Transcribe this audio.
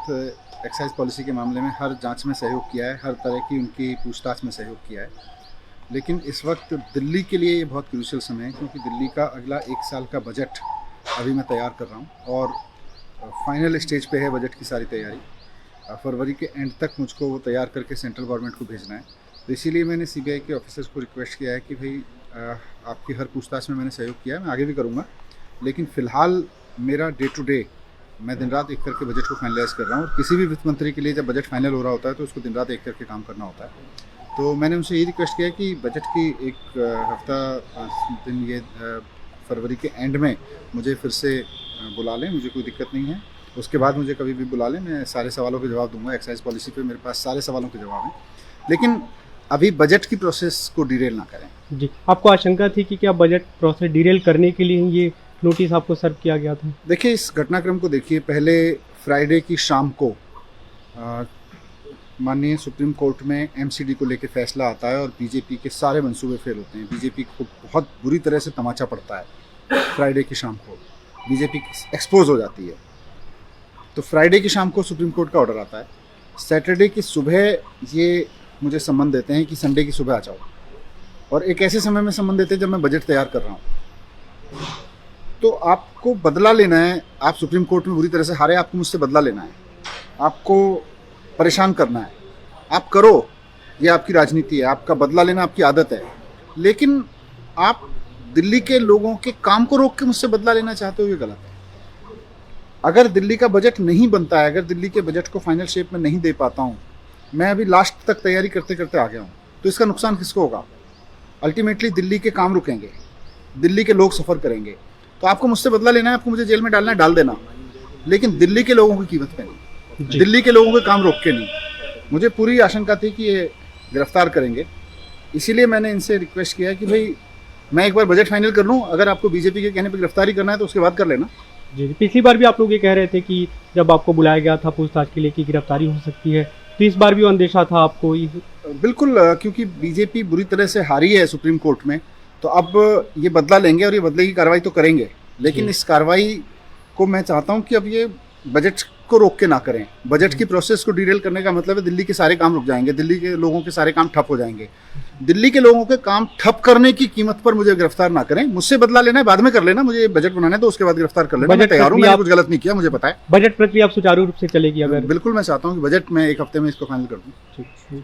Excise policy के मामले में हर जांच में सहयोग किया है, हर तरह की उनकी पूछताछ में सहयोग किया है। लेकिन इस वक्त दिल्ली के लिए ये बहुत क्रूशियल समय है, क्योंकि दिल्ली का अगला 1 साल का बजट अभी मैं तैयार कर रहा हूँ और फाइनल स्टेज पे है बजट की सारी तैयारी। फरवरी के एंड तक मुझको वो तैयार करके सेंट्रल गवर्नमेंट को भेजना है। तो इसीलिए मैंने सीबीआई के ऑफिसर्स को रिक्वेस्ट किया है कि भाई आपकी हर पूछताछ में मैंने सहयोग किया है, मैं आगे भी करूँगा, लेकिन फ़िलहाल मेरा डे टू डे मैं दिन रात एक करके बजट को फाइनलाइज़ कर रहा हूँ। और किसी भी वित्त मंत्री के लिए जब बजट फाइनल हो रहा होता है तो उसको दिन रात एक करके काम करना होता है। तो मैंने उनसे ये रिक्वेस्ट किया कि बजट की एक हफ्ता 5 दिन ये फरवरी के एंड में मुझे फिर से बुला लें, मुझे कोई दिक्कत नहीं है। उसके बाद मुझे कभी भी बुला लें, मैं सारे सवालों के जवाब दूंगा। एक्साइज पॉलिसी पे मेरे पास सारे सवालों के जवाब हैं, लेकिन अभी बजट की प्रोसेस को डिरेल ना करें। जी, आपको आशंका थी कि क्या बजट प्रोसेस डिरेल करने के लिए ये नोटिस आपको सर्व किया गया था? देखिए, इस घटनाक्रम को देखिए। पहले फ्राइडे की शाम को माननीय सुप्रीम कोर्ट में एमसीडी को लेकर फैसला आता है और बीजेपी के सारे मंसूबे फेल होते हैं। बीजेपी को बहुत बुरी तरह से तमाचा पड़ता है। फ्राइडे की शाम को बीजेपी एक्सपोज हो जाती है। तो फ्राइडे की शाम को सुप्रीम कोर्ट का ऑर्डर आता है। सैटरडे की सुबह ये मुझे सम्मन देते हैं कि संडे की सुबह आ जाओ, और एक ऐसे समय में सम्मन देते हैं जब मैं बजट तैयार कर रहा हूँ। तो आपको बदला लेना है। आप सुप्रीम कोर्ट में बुरी तरह से हारे, आपको मुझसे बदला लेना है, आपको परेशान करना है। आप करो, ये आपकी राजनीति है, आपका बदला लेना आपकी आदत है। लेकिन आप दिल्ली के लोगों के काम को रोक के मुझसे बदला लेना चाहते हो, ये गलत है। अगर दिल्ली का बजट नहीं बनता है, अगर दिल्ली के बजट को फाइनल शेप में नहीं दे पाता हूँ, मैं अभी लास्ट तक तैयारी करते करते आ गया हूँ, तो इसका नुकसान किसको होगा? अल्टीमेटली दिल्ली के काम रुकेंगे, दिल्ली के लोग सफ़र करेंगे। तो आपको मुझसे बदला लेना है, आपको मुझे जेल में डालना है, डाल देना, लेकिन दिल्ली के लोगों की कीमत पे नहीं, दिल्ली के लोगों के काम रोक के नहीं। मुझे पूरी आशंका थी कि ये गिरफ्तार करेंगे, इसीलिए मैंने इनसे रिक्वेस्ट किया कि भाई मैं एक बार बजट फाइनल कर लूँ, अगर आपको बीजेपी के कहने पर गिरफ्तारी करना है तो उसके बाद कर लेना। जी, पिछली बार भी आप लोग ये कह रहे थे कि जब आपको बुलाया गया था पूछताछ के लिए कि गिरफ्तारी हो सकती है, तो इस बार भी अंदेशा था आपको? बिल्कुल, क्योंकि बीजेपी बुरी तरह से हारी है सुप्रीम कोर्ट में, तो अब ये बदला लेंगे और ये बदले की कार्रवाई तो करेंगे। लेकिन इस कार्रवाई को मैं चाहता हूँ कि अब ये बजट को रोक के ना करें। बजट की प्रोसेस को डिरेल करने का मतलब है दिल्ली के सारे काम रुक जाएंगे, दिल्ली के लोगों के सारे काम ठप हो जाएंगे। दिल्ली के लोगों के काम ठप करने की कीमत पर मुझे गिरफ्तार ना करें। मुझसे बदला लेना है, बाद में कर लेना, मुझे बजट बनाना है तो उसके बाद गिरफ्तार कर लेना। मैं तैयार हूँ, मैंने कुछ गलत नहीं किया, मुझे पता है। बजट प्रक्रिया आप सुचारू रूप से चलेगी? अगर बिल्कुल, मैं चाहता हूँ कि बजट में 1 हफ्ते में इसको फाइनल कर दूँ।